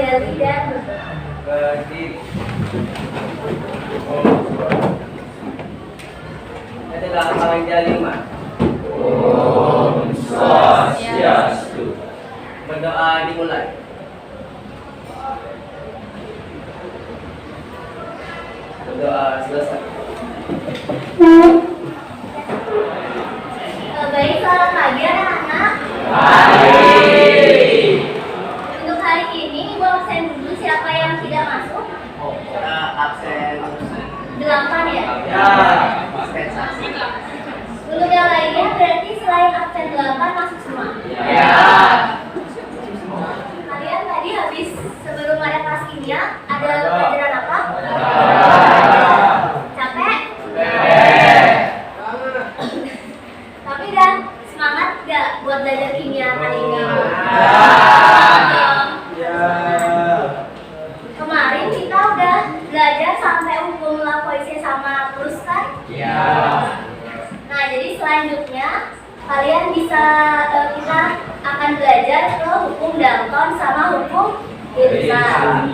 berdiri dan berdiri. Ada dalam paling kelima. Om Swastiastu. Berdoa dimulai. Berdoa selesai. baik, selamat pagi anak-anak. Baik. Untuk hari ini Ibu absen dulu. Siapa yang tidak masuk? Absen 8 ya? ya. Dispensasi. Untuk yang lainnya berarti selain absen 8 masuk semua. Ya. Kalian tadi habis sebelum ada kelas kimia ada pelajaran apa? Capek? Tapi udah semangat gak buat belajar kimia kali ini? Kemarin kita udah belajar sampai hukum Lavoisier sama Plus kan? Ya. Nah, jadi selanjutnya kalian bisa kita akan belajar ke hukum Dalton sama hukum Irisan.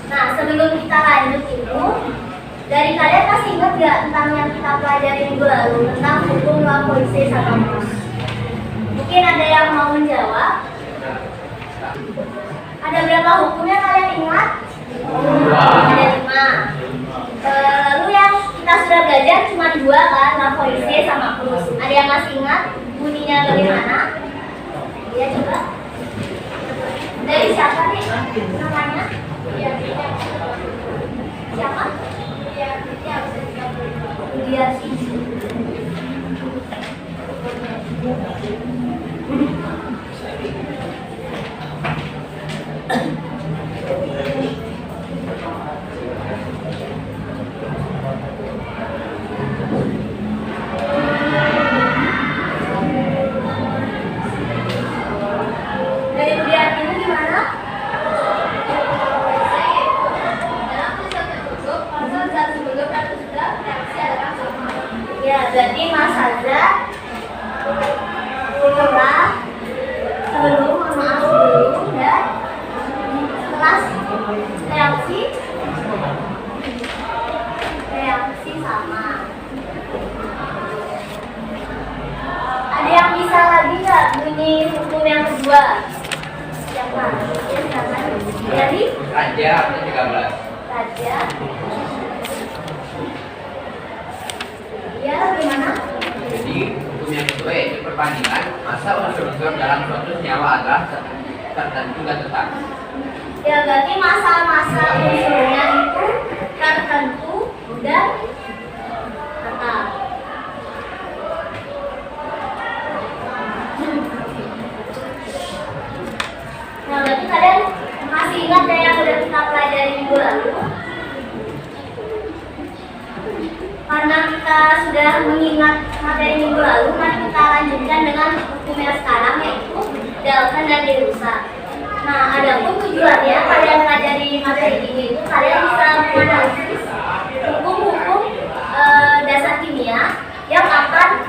Nah, sebelum kita lanjut itu, dari kalian masih ingat gak tentang yang kita pelajari minggu lalu tentang hukum Lavoisier sama Plus? Mungkin ada yang mau menjawab? Ada berapa hukumnya kalian ingat? Ada 5. Lalu yang kita sudah belajar cuma 2 kan, Lavoisier sama Plus. Ada yang masih ingat bunyinya bagaimana? Ya coba. Dari siapa nih namanya? Siapa? Dia sih. Dari Budian ini gimana? Ya, berarti Mas Azza setelah sebelum, mohon maaf sebelum dan setelah reaksi sama. Ada yang bisa lagi nggak bunyi hukum yang kedua? Siapa? Ya, siapa? Jadi Raja 13. Raja. Ya, bagaimana? Jadi hukum yang kedua yaitu perbandingan masa unsur-unsur dalam suatu senyawa adalah tertentu dan tetap. Ya, berarti masa-masa unsurnya itu tertentu dan tetap. Nah, berarti kalian masih ingat ya yang udah kita pelajari minggu lalu? Karena kita sudah mengingat materi minggu lalu, mari kita lanjutkan dengan hukum yang sekarang, yaitu Dalton dan Dirusa. Nah, adapun tujuannya kalian pelajari materi ini itu kalian bisa menganalisis hukum-hukum dasar kimia yang akan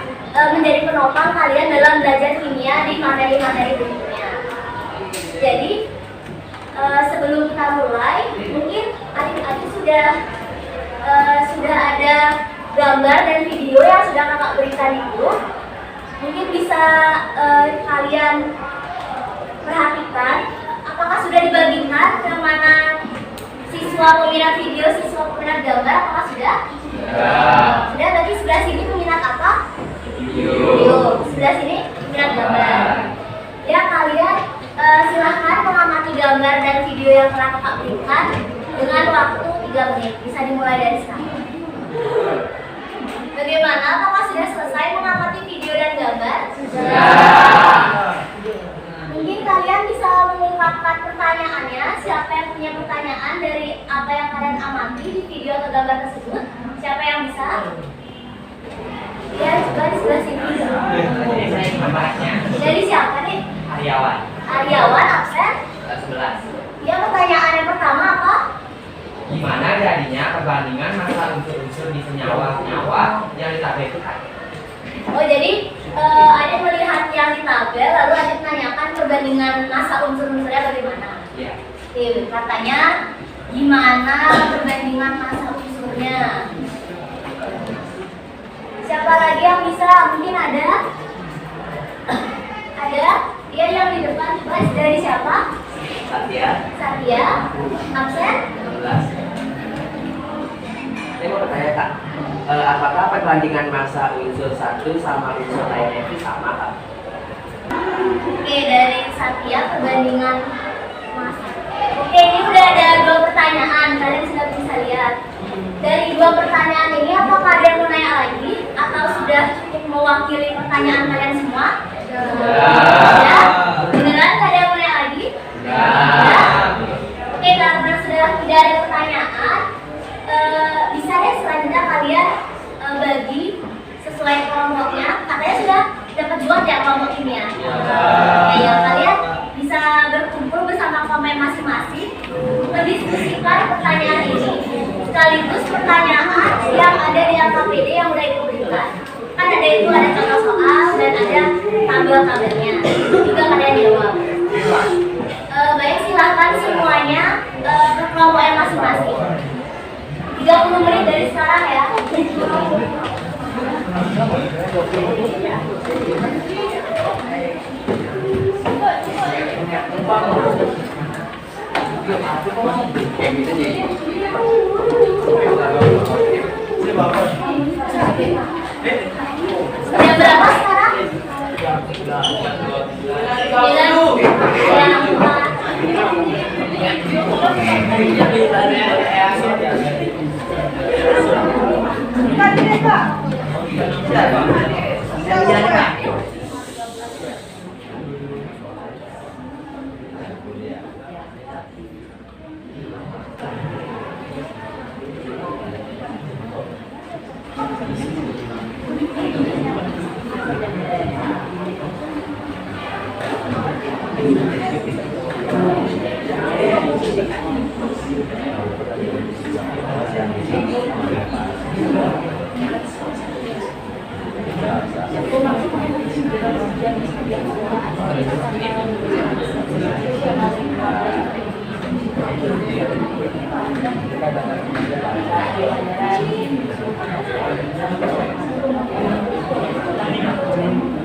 menjadi penopang kalian dalam belajar kimia di materi-materi berikutnya. Jadi sebelum kita mulai, mungkin adik-adik sudah ada gambar dan video yang sudah kakak berikan itu. Mungkin bisa kalian perhatikan apakah sudah dibagikan ke mana siswa peminat video, siswa peminat gambar, apakah sudah? Sudah, berarti sebelah sini peminat apa? Video. Sebelah sini peminat gambar. Ya, kalian silahkan mengamati gambar dan video yang telah kakak berikan dengan waktu 3 menit. Bisa dimulai dari sekarang. Bagaimana? Apakah sudah selesai mengamati video dan gambar? Mungkin kalian bisa mengungkapkan pertanyaannya. Siapa yang punya pertanyaan dari apa yang kalian amati di video atau gambar tersebut? Siapa yang bisa? Ya, coba di sebelah sini. Dari siapa nih? Aryawan absen? 11. Ya, pertanyaan yang pertama apa? Gimana jadinya perbandingan masa unsur-unsur di senyawa-senyawa yang ditabelkan? Oh, jadi ada melihat yang di tabel, lalu ada menanyakan perbandingan massa unsur-unsurnya bagaimana? Iya. Oke, katanya gimana perbandingan massa unsurnya? Siapa lagi yang bisa? Mungkin ada? Ada? Dia yang di depan, coba dari siapa? Satya. Satya. Absen? 16. Saya mau bertanya Kak, apakah perbandingan massa unsur satu sama unsur lainnya itu sama Kak? Oke, dari Satya perbandingan massa. Oke, ini udah ada 2 pertanyaan, kalian sudah bisa lihat. Dari 2 pertanyaan ini, apakah ada yang mau nanya lagi? Atau sudah cukup mewakili pertanyaan kalian semua? Ya. Beneran nggak ada yang mau nanya lagi? Ya. Oke, karena sudah tidak ada pertanyaan, bisa deh selanjutnya kalian bagi sesuai kelompoknya. Katanya sudah dapat buat ya kelompok ini ya? Ya, kalian bisa berkumpul bersama kelompok masing-masing, mendiskusikan pertanyaan ini sekaligus pertanyaan yang ada di LKPD yang udah diberikan. Kan ada itu, ada contoh soal dan ada tabel-tabelnya. Itu juga kalian jawab. Baik, silakan semuanya ke kelompoknya masing-masing. 30 menit dari sekarang ya. Jam berapa sekarang? 9.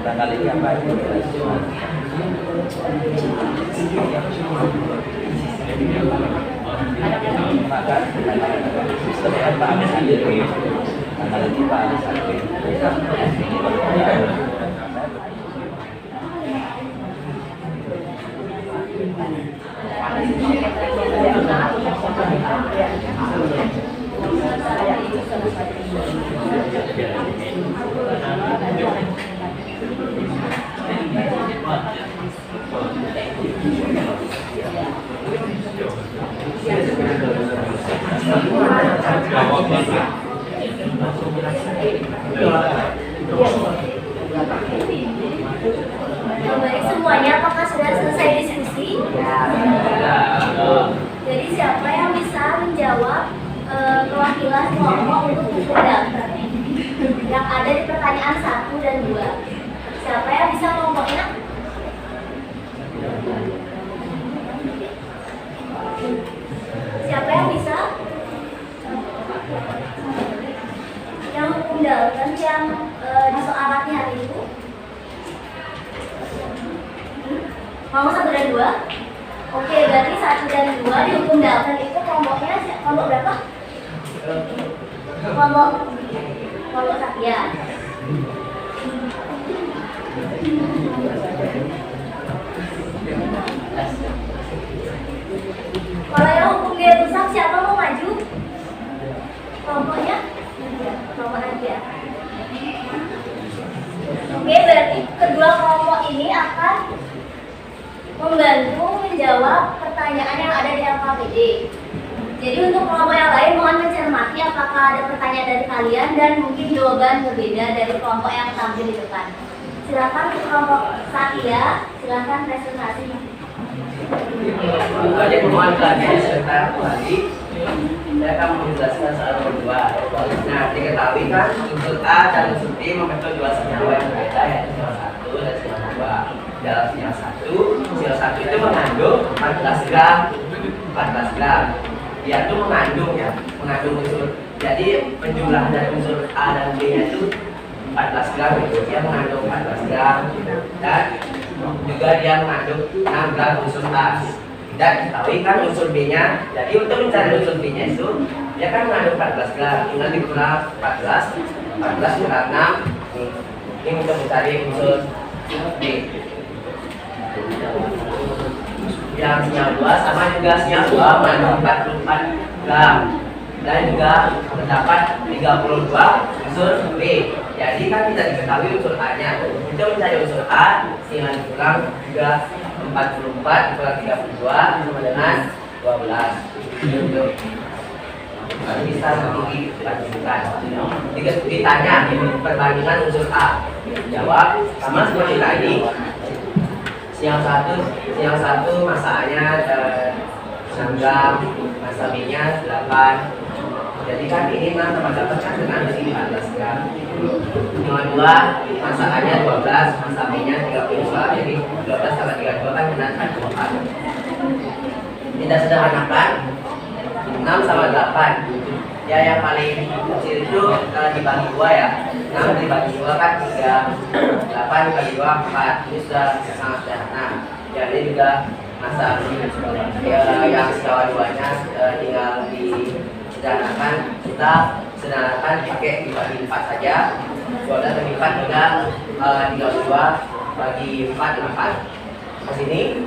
Tanggal ini apa? Maka Pak Anies hadir tanggal ini Pak Anies hadir. Baik, semuanya apakah sudah selesai diskusi? Jadi siapa yang bisa menjawab perwakilan kelompok untuk hukum daftar yang ada di pertanyaan 1 dan 2? Siapa yang bisa kelompoknya? Siapa yang bisa? Yang hukum Dalton yang di soal latihan itu? Mau 1 dan 2? Oke, berarti 1 dan 2 di hukum Dalton itu kelompoknya kelompok berapa? Kelompok Satya. Kalau yang hukum dia rusak, siapa mau maju? Kelompoknya? Kelompok aja. Oke, berarti kedua kelompok ini akan membantu menjawab pertanyaan yang ada di LKPD. Jadi untuk kelompok yang lain mohon mencermati apakah ada pertanyaan dari kalian dan mungkin jawaban berbeda dari kelompok yang tampil di depan. Silakan untuk kelompok Satya, silakan presentasi. Jadi mohon keadaan sebentar kembali. Saya akan menjelaskan soal nomor 2. Nah, diketahui kan unsur A dan unsur B membentuk 2 senyawa yang berbeda, yaitu senyawa 1 dan senyawa 2. Dalam senyawa 1, senyawa 1 itu mengandung 14 gram 14 gram. Dia tuh mengandung unsur. Jadi penjumlahan dari unsur A dan B nya itu 14 gram itu. Dia mengandung 14 gram dan juga dia mengandung 6 gram unsur A. Tidak diketahui kan unsur B nya. Jadi untuk mencari unsur B nya itu dia kan mengandung 14 gram. Tinggal dikurang 14 kurang 6. Ini untuk mencari unsur B. Yang sinyal 2 sama juga sinyal 2 mengandung 44 gram dan juga terdapat 32 unsur B. Jadi kan tidak diketahui unsur A nya. Untuk mencari unsur A tinggal dikurang juga 44 dikurang 32 sama dengan 12. Bisa dilanjutkan. Ditanya perbandingan unsur A. Jawab sama seperti tadi. Yang satu massa A-nya 6 gram, massa B-nya 8. Jadi kan ini 6 tambah 8 kan dengan di sini 14 gram. Yang kedua massa A-nya 12, massa B-nya 32. Jadi 12 tambah 32 kan dengan 44. Kita sederhanakan 6 sama 8. Ya yang paling kecil itu kalau dibagi 2 ya. 6 dibagi 2 kan 3. 8 dibagi 2 4. Ini sudah sangat sederhana. Jadi juga masa yang skala 2 nya tinggal disederhanakan. Kita sederhanakan pakai dibagi 4 saja. 12 bagi 4 juga 32 bagi 4 4. Ke sini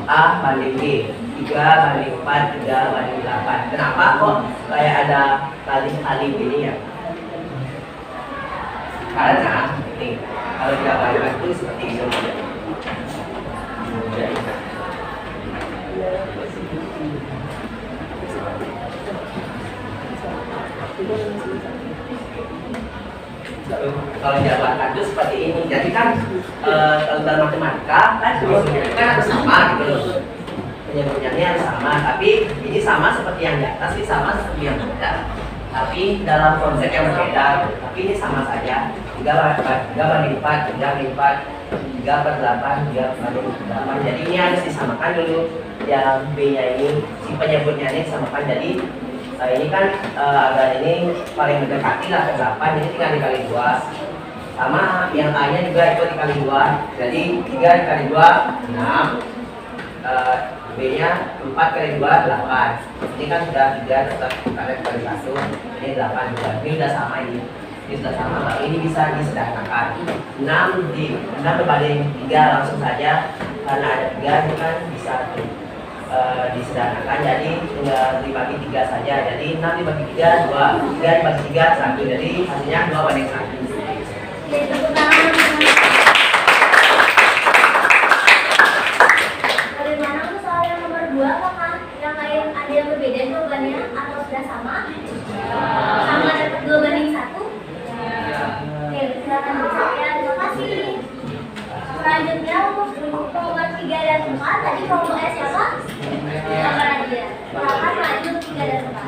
A banding B, 3 banding 4, 3 banding 8. Kenapa kok kayak ada alif ini ya? Karena ini kalau tidak bandingkan itu seperti itu. Kalau jawaban itu seperti ini. Jadi kan kalau dalam matematika kan harus sama gitu loh. Penyebutnya harus sama, tapi ini sama seperti yang di atas, ini sama seperti yang beda. Tapi dalam konsep yang berbeda, tapi ini sama saja. 3 banding 4, 3 banding 4, 3 per 8, 3 banding 8. Jadi ini harus disamakan dulu. Yang B-nya ini, si penyebutnya ini disamakan. Jadi ini kan agak ini paling mendekati lah ke 8, jadi tinggal dikali 2. Sama yang A nya juga itu dikali 2, jadi 3 dikali 2 6. B nya 4 kali 2 8. Ini kan sudah 3 tetap kali 1, ini 8 juga. Ini sudah sama ini sudah sama. Nah, ini bisa disederhanakan. 6 berbanding 3 langsung saja karena ada 3 itu kan bisa disederhanakan, jadi tinggal dibagi 3 saja. Jadi 6 dibagi 3 2, 3 dibagi 3 1. Jadi hasilnya 2 banding 1. Bagaimana untuk soal yang nomor 2, apakah yang lain ada yang berbeda jawabannya atau sudah sama? Sama dapat 2 banding 1? Oke, silakan ya, terima kasih. Selanjutnya untuk nomor 3 dan 4, tadi kelompok S siapa? Nomor aja. Silakan lanjut 3 dan 4.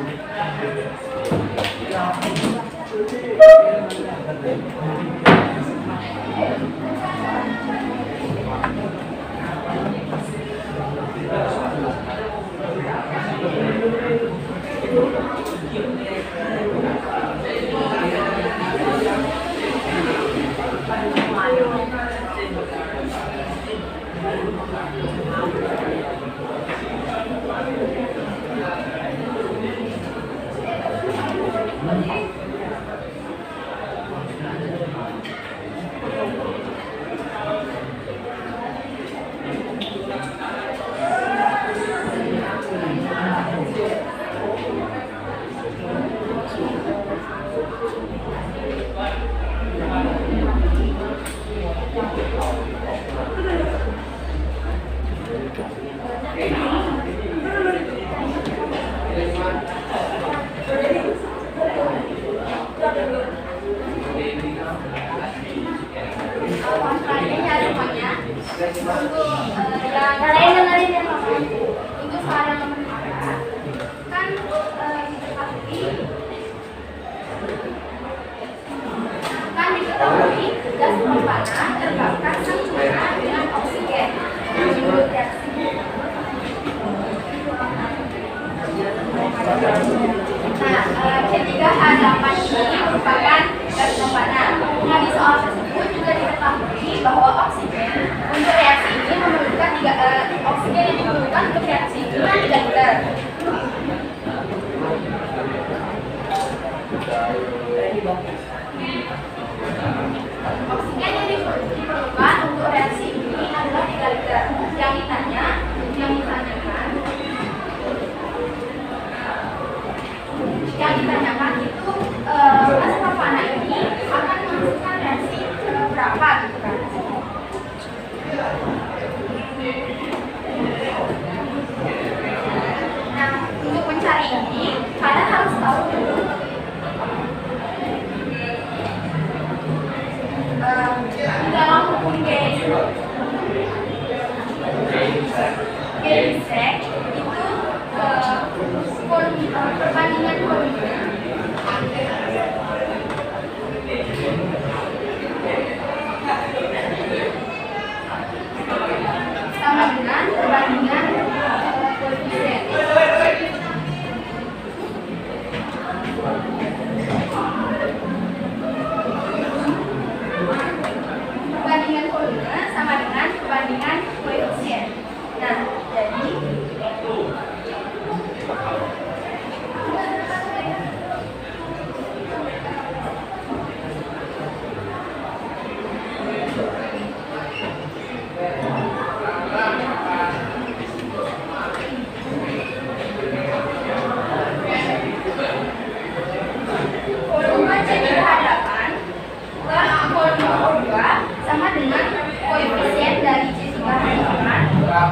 Kalian dengerin ya, Mama. Itu soal yang nomor 4. Kan diketahui gas propana terbakar sempurna dengan oksigen. Menurut reaksi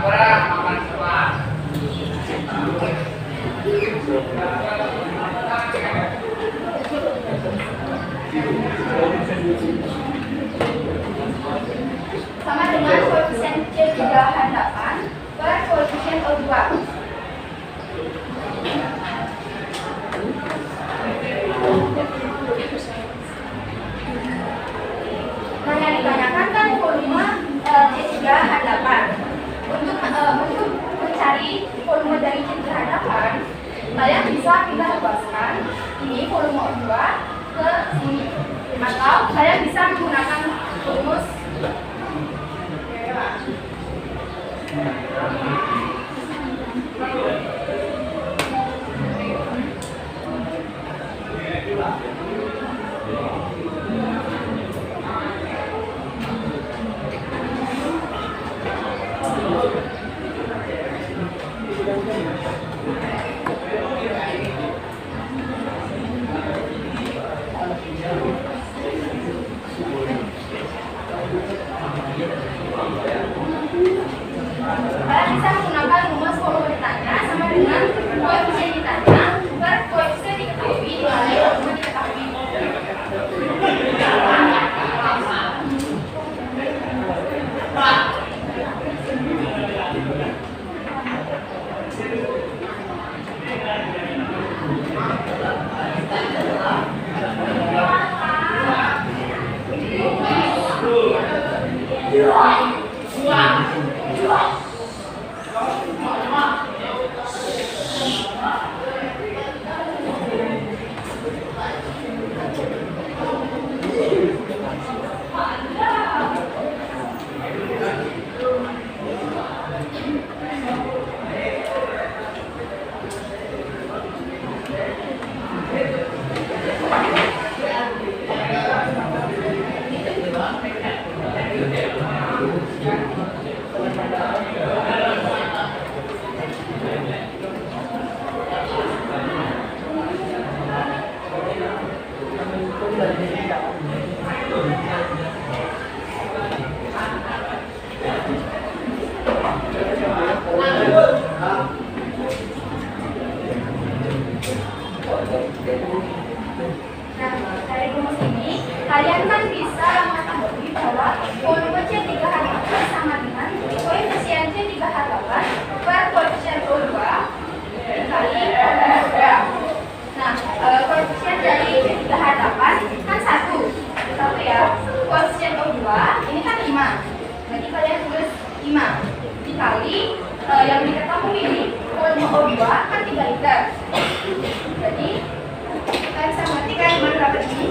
Laporan aman semua. Sama dengan koefisien C juga hadapan per koefisien O2. Nah, yang ditanyakan kan volume C3 hadapan. Untuk mencari volume dari C3 hadapan, kalian bisa pindah luaskan ini volume O2 ke sini, atau kalian bisa menggunakan rumus. Kalian bisa menggunakan rumus volume ditanya sama dengan koefisien ditanya per koefisien diketahui dikali volume diketahui. Nah, dari rumus ini, kalian kan bisa mengetahui bahwa volume C3 hadapan sama dengan koefisien C3 hadapan per koefisien O2 dikali volume O2. Nah, koefisien dari C3 hadapan kan 1 ya. Koefisien O2 ini kan 5. Jadi kalian tulis 5 dikali yang diketahui volume O2 kan 3 liter. Jadi kalian bisa mengerti kan gimana dapat ini?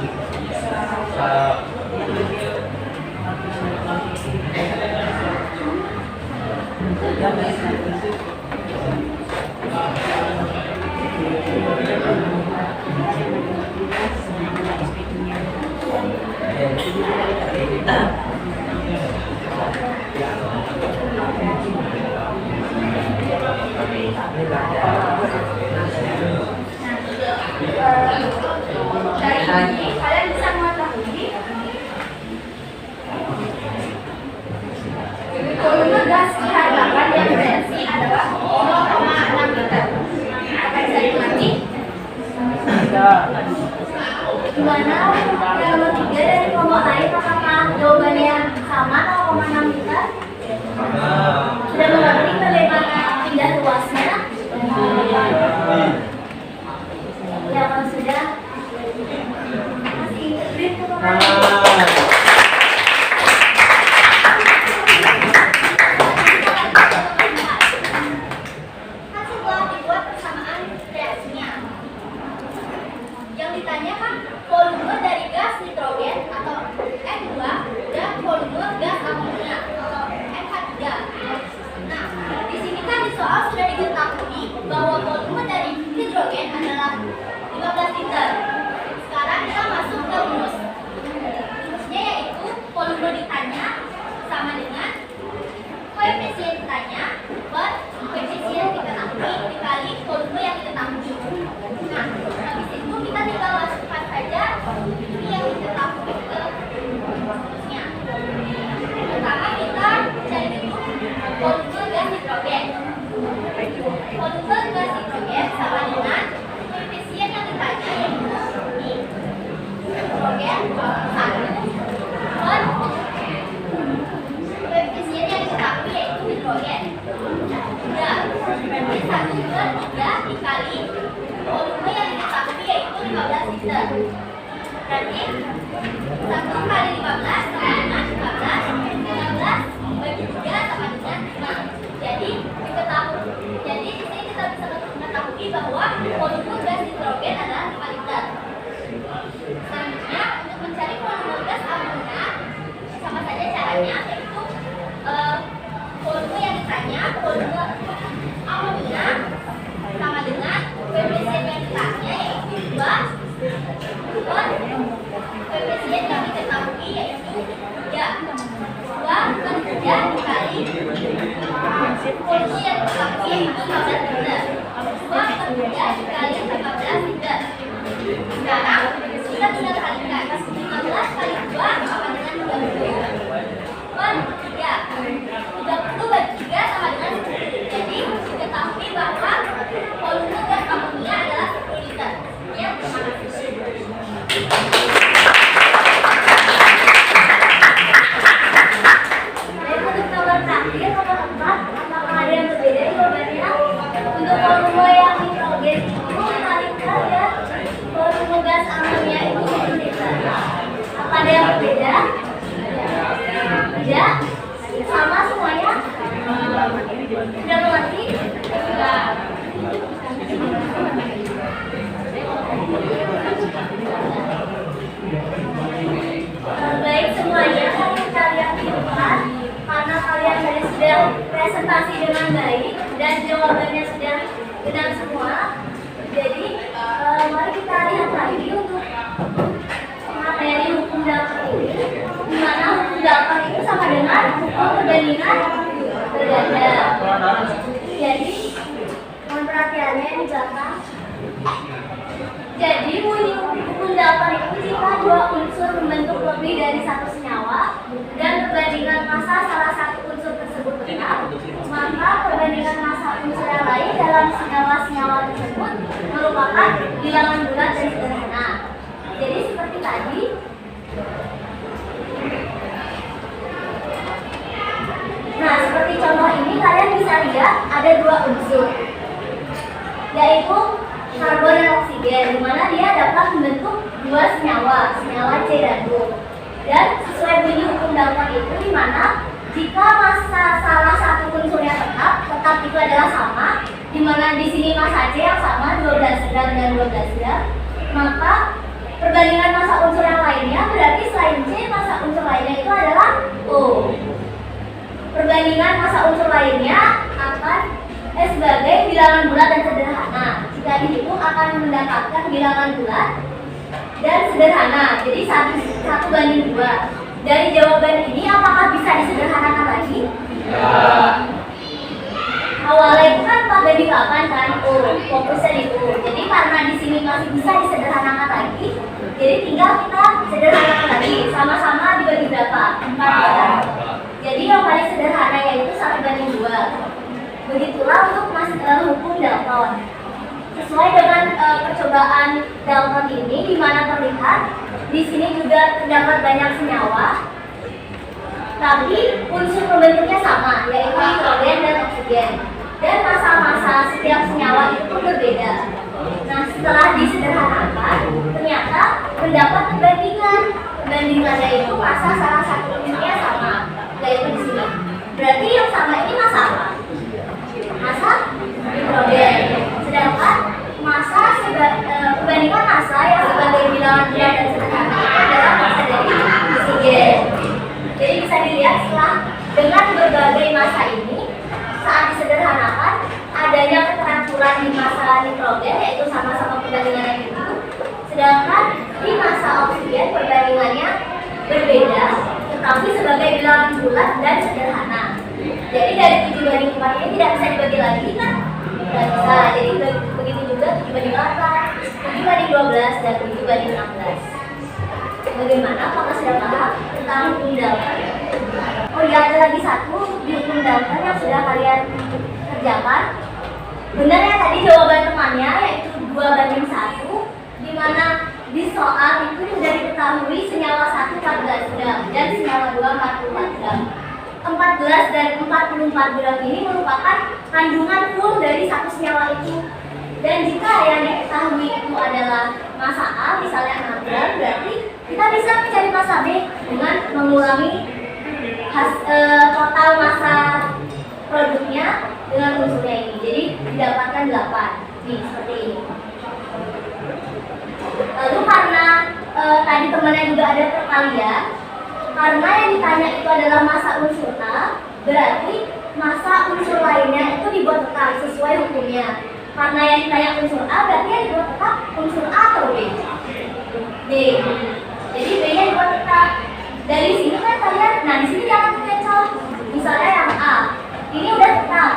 Dari ini kalian bisa mengetahui volume gas dihadapan yang bereaksi adalah 0,6 liter. Apa bisa dimengerti? Gimana yang ketiga dari kelompok lain, apakah jawabannya sama 0,6 liter? Sudah mengerti bagaimana pindah luasnya? Ya, kalau sudah masih beri tepuk tangan. Kan setelah dibuat persamaan reaksinya, yang ditanyakan volume dari gas nitrogen atau N2 dan volume gas Berarti 1 kali 15 sama dengan 15. 15 bagi 3 sama dengan 5. Jadi di sini kita bisa mengetahui bahwa volume gas nitrogen adalah 5 liter. Selanjutnya untuk mencari volume gas amonia sama saja caranya, yaitu volume yang ditanya, volume amonia sama dengan koefisien yang ditanya yaitu 2 per koefisien yang diketahui yaitu 3. 2 per 3 dikali volume yang diketahui yaitu 15 liter. 2 per 3 dikali 15 liter. Sekarang kita tinggal kalikan. 15 kali 2 sama dengan 30 per 3. 30 bagi 3 sama dengan 10. Jadi diketahui bahwa volume gas amonia adalah 10 liter. Ya, terima kasih. Dan untuk nomor terakhir, nomor 4, apakah ada yang berbeda jawabannya? Untuk volume yang nitrogen itu 5 liter dan volume gas amonia itu 10 liter. Apa ada yang berbeda? Tidak. Sama semuanya? Sudah mengerti? Tidak. Baik semuanya, kalian pintar karena kalian tadi sudah presentasi dengan baik dan jawabannya sudah benar semua. Jadi mari kita lihat lagi untuk materi hukum dasar ini, di mana hukum dasar itu sama dengan hukum perbandingan berganda. Jadi mohon perhatiannya di belakang. Jadi bunyi hukum dasar itu jika dua unsur membentuk lebih dari satu senyawa dan perbandingan massa salah satu unsur tersebut tetap, maka perbandingan massa unsur yang lain dalam senyawa-senyawa tersebut merupakan bilangan bulat dan sederhana. Jadi seperti tadi, nah seperti contoh ini kalian bisa lihat ada dua unsur, yaitu karbon dan oksigen, di mana dia dapat membentuk dua senyawa, senyawa C dan O. Dan sesuai bunyi hukum Dalton itu, di mana jika massa salah satu unsurnya tetap itu adalah sama, di mana di sini massa C yang sama 12 gram dan 12 gram, maka perbandingan massa unsur yang lainnya berarti selain C, massa unsur lainnya itu adalah O. Perbandingan massa unsur lainnya akan sebagai bilangan bulat dan sederhana. Jika dihitung akan mendapatkan bilangan bulat dan sederhana. Jadi 1:2. Dari jawaban ini apakah bisa disederhanakan lagi? Ya. Awalnya itu kan 4:8 kan? Fokusnya itu. Jadi karena di sini masih bisa disederhanakan lagi, jadi tinggal kita sederhanakan lagi. Sama-sama dibagi berapa? 4. Jadi yang paling sederhana yaitu 1:2. Begitulah untuk hukum Dalton. Sesuai dengan percobaan Dalton ini, di mana terlihat di sini juga terdapat banyak senyawa, tapi unsur pembentuknya sama, yaitu nitrogen dan oksigen. Dan massa-massa setiap senyawa itu pun berbeda. Nah, setelah disederhanakan, ternyata mendapat perbandingan. Perbandingannya itu massa salah satu unsurnya sama, yaitu di sini. Berarti yang sama ini massa apa? Massa nitrogen. Sedangkan massa perbandingan massa yang sebagai bilangan bulat dan sederhana itu adalah massa dari oksigen. Jadi bisa dilihat setelah dengan berbagai massa ini, saat disederhanakan adanya keteraturan di massa nitrogen, yaitu sama-sama perbandingannya itu. Sedangkan di massa oksigen perbandingannya berbeda, tetapi sebagai bilangan bulat dan sederhana. Jadi dari 7:4 ini tidak bisa dibagi lagi kan? Tidak bisa. Jadi begitu juga 7:8, 7:12 dan 7:16. Bagaimana? Apakah sudah paham tentang hukum Dalton? Oh ya, ada lagi satu di hukum Dalton yang sudah kalian kerjakan. Benar ya tadi jawaban temannya, yaitu 2:1, di mana di soal itu sudah diketahui senyawa 1 14 gram dan senyawa 2 44 gram. 14 dan 44 gram ini merupakan kandungan full dari satu senyawa itu. Dan jika yang diketahui itu adalah massa A, misalnya 6 gram, berarti Kita bisa mencari massa B dengan mengurangi total massa produknya dengan unsurnya ini. Jadi didapatkan 8. Nih, seperti ini. Lalu karena tadi temannya juga ada perkalian, karena yang ditanya itu adalah massa unsur A, berarti massa unsur lainnya itu dibuat tetap sesuai hukumnya. Karena yang ditanya unsur A, berarti yang dibuat tetap unsur A atau B? B. Jadi B-nya dibuat tetap. Dari sini kan kalian, nah di sini jangan kecoh. Misalnya yang A, ini udah tetap,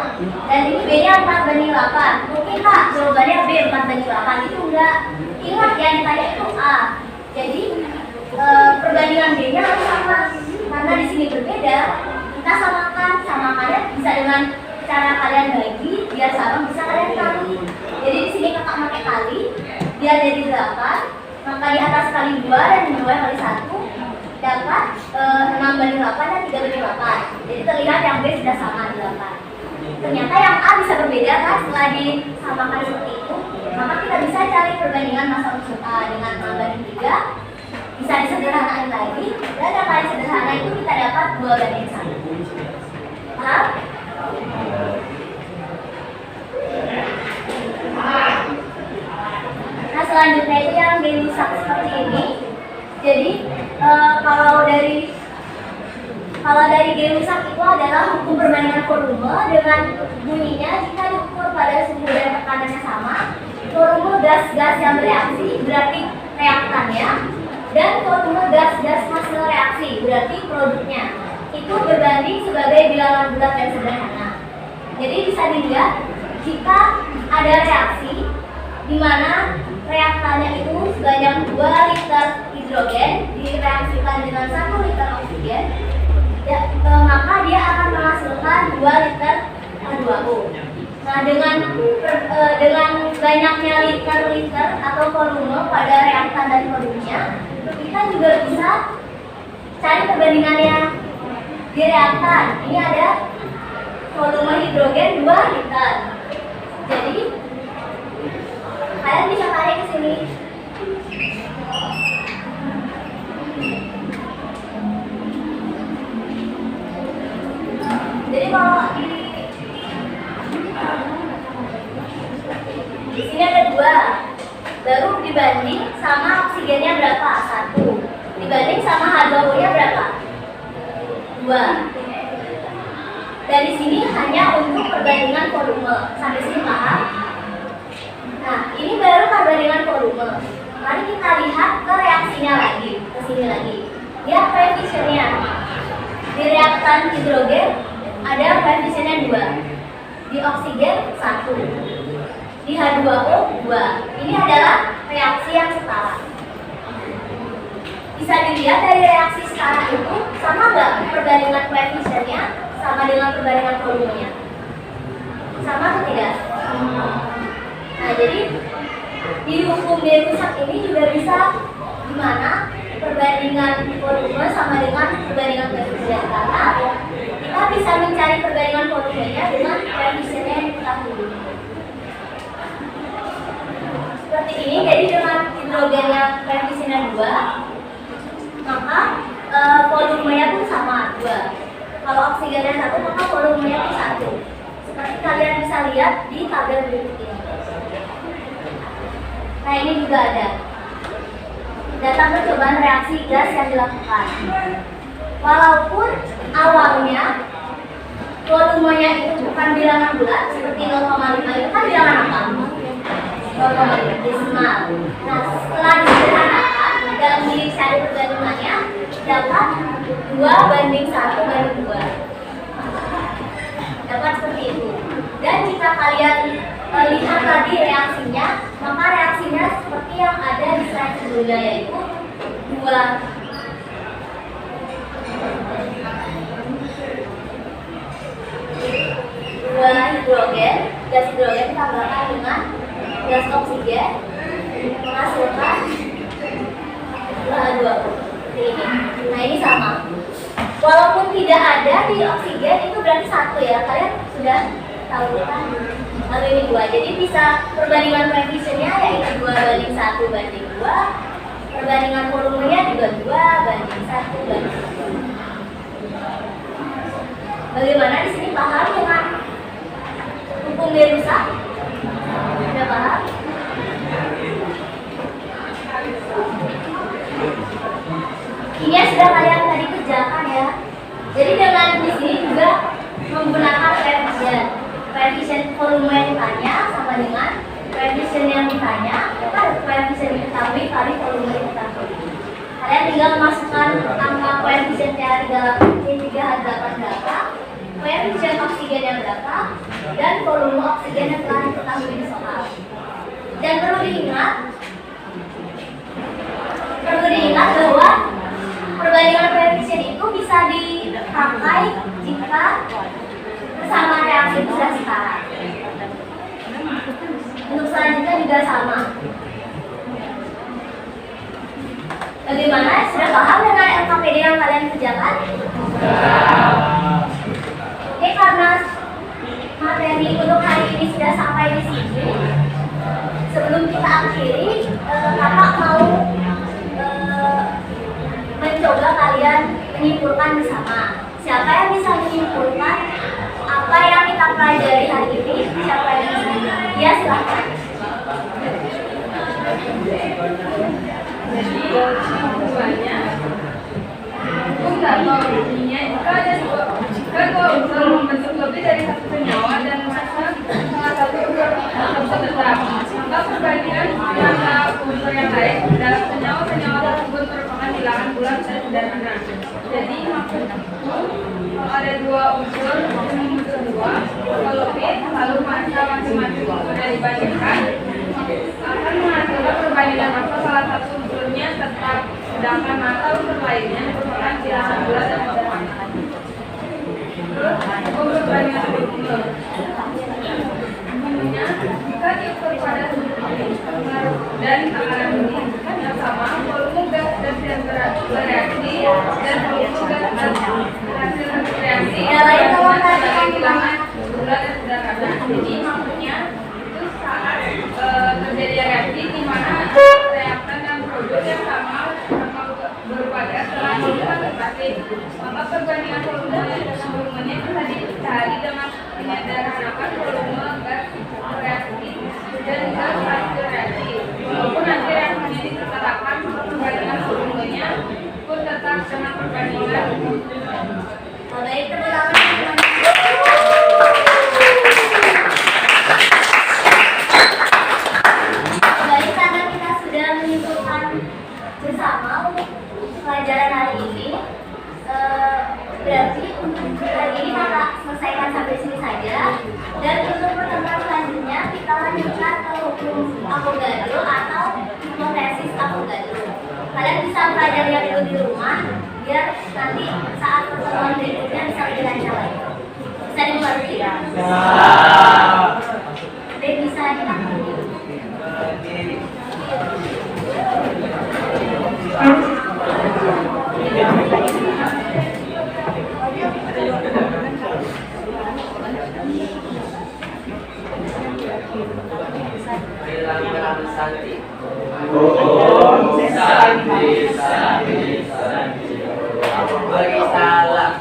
dan ini B-nya 4:8. Mungkin Kak, jawabannya B 4:8, itu enggak. Ingat yang ditanya itu A. Jadi perbandingan B-nya harus sama. Karena di sini berbeda, kita samakannya bisa dengan cara kalian bagi, biar sama bisa kalian kali. Jadi di sini kakak pakai kali, biar jadi 8, maka di atas kali 2 dan di bawah kali 1 dapat 6:8 dan 3:8. Jadi terlihat yang B sudah sama 8. Ternyata yang A bisa berbeda kan setelah disamakan seperti itu. Maka kita bisa cari perbandingan massa unsur A dengan 6:3. Bisa disederhanakan lagi, dan yang paling sederhana itu kita dapat 2:1. Paham? Nah selanjutnya itu yang dirusak seperti ini. Jadi kalau dari G rusak itu adalah hukum perbandingan volume dengan bunyinya jika diukur pada suhu dan tekanannya sama, volume gas-gas yang bereaksi berarti reaktannya, dan volume gas-gas hasil reaksi berarti produknya itu berbanding sebagai bilangan bulat dan sederhana. Jadi bisa dilihat jika ada reaksi di mana reaktannya itu sebanyak 2 liter hidrogen direaksikan dengan 1 liter oksigen, maka dia akan menghasilkan 2 liter H2O. Nah, dengan banyaknya liter-liter atau volume pada reaktan dan produknya, kita juga bisa cari perbandingannya di reaktan. Ini ada volume hidrogen 2 liter. Jadi kalian bisa tarik ke sini. Jadi kalau di sini ada 2, baru dibanding sama oksigennya berapa? 1. Dibanding sama H2O-nya berapa? 2. Dari sini hanya untuk perbandingan volume. Sampai sini paham? Nah, ini baru perbandingan volume. Mari kita lihat ke reaksinya lagi, ke sini lagi. Lihat koefisiennya. Di reaktan hidrogen ada koefisiennya 2. Di oksigen 1. Di H2O 2. Ini adalah reaksi yang setara. Bisa dilihat dari reaksi setara itu sama nggak perbandingan koefisiennya sama dengan perbandingan volumenya? Sama atau tidak? Nah, jadi di hukum D rusak ini juga bisa gimana perbandingan volume sama dengan perbandingan koefisien, karena kita bisa mencari perbandingan volumenya dengan koefisiennya yang kita pilih. Seperti ini, jadi dengan hidrogen yang koefisiennya 2, maka volumenya pun sama 2. Kalau oksigennya 1, maka volumenya pun 1. Seperti kalian bisa lihat di tabel berikut ini. Nah, ini juga ada data percobaan reaksi gas yang dilakukan. Walaupun awalnya volumenya itu bukan bilangan bulat seperti 0,5, itu kan bilangan apa? 0,5 desimal. Nah, setelah disederhanakan dan dicari perbandingannya, dapat 2:1:2. Dapat seperti itu. Dan jika kalian lihat tadi reaksinya, maka reaksinya seperti yang ada di slide sebelumnya, yaitu 2 hidrogen, gas hidrogen ditambahkan dengan gas oksigen menghasilkan H2O. Nah, ini sama. Walaupun tidak ada di oksigen, itu berarti 1 ya. Kalian sudah tahu kan? Lalu ini 2. Jadi bisa perbandingan koefisiennya yaitu 2:1:2. Perbandingan volumenya juga 2:1:2. Bagaimana di sini paham dengan hukum De-Rusak? Sudah paham? Ini yang sudah kalian tadi kerjakan ya. Jadi dengan di sini juga menggunakan koefisien volume yang ditanya sama dengan koefisien yang ditanya, kan koefisien diketahui kali volume diketahui. Kalian tinggal masukkan angka koefisien T3H8 berapa, koefisien oksigen yang berapa, dan volume oksigen yang telah diketahui di soal. Dan perlu diingat bahwa perbandingan koefisien itu bisa dipakai jika bersama reaksi sudah setara. Untuk selanjutnya juga sama. Bagaimana? Sudah paham dengan LKPD yang kalian kerjakan? Oke, karena materi untuk hari ini sudah sampai di sini. Sebelum kita akhiri, kakak mau mencoba kalian menyimpulkan bersama. Siapa yang bisa menyimpulkan apa yang kita pelajari hari ini? Siapa yang bisa? Ya, silakan. Jadi kesimpulannya, hukum Darboux bunyinya jika dua unsur membentuk lebih dari satu senyawa dan massa salah satu unsur tetap, maka perbandingan antara unsur yang lain dalam senyawa tersebut merupakan bilangan bulat dan sederhana. Jadi maksudnya kalau ada dua unsur yang membentuk dua, kalau lebih lalu massa masing-masing sudah dibandingkan akan menghasilkan perbandingan massa salah satu unsurnya tetap, sedangkan massa unsur lainnya merupakan bilangan bulat dan sederhana. Terus hukum perbandingan unsur. Umumnya jika diukur pada dan takaran ini yang sama, volume gas dan bereaksi dan volume gas dan hasil reaksi sebagai bilangan bulat dan sederhana. Jadi maksudnya itu saat terjadi reaksi di mana reaktan dan produk yang sama berupa gas telah diubah menjadi, maka perbandingan volumenya bisa dicari dengan menyederhanakan volume gas reaksi dan gas hasil reaksi. Walaupun nanti reaksinya ditetapkan, perbandingan volumenya pun tetap dengan perbandingan. Baik, tepuk tangan. Baik, karena kita sudah menyimpulkan bersama untuk pelajaran hari ini, berarti untuk hari ini kita selesaikan sampai sini saja. Dan untuk pertemuan selanjutnya kita lanjutkan ke hukum Avogadro atau hipotesis Avogadro. Kalian bisa pelajari yang itu di rumah biar nanti saat pertemuan berikutnya bisa lebih lancar lagi. Bisa dimengerti? Baik, bisa dimengerti. Santi. Santi. Beri salam.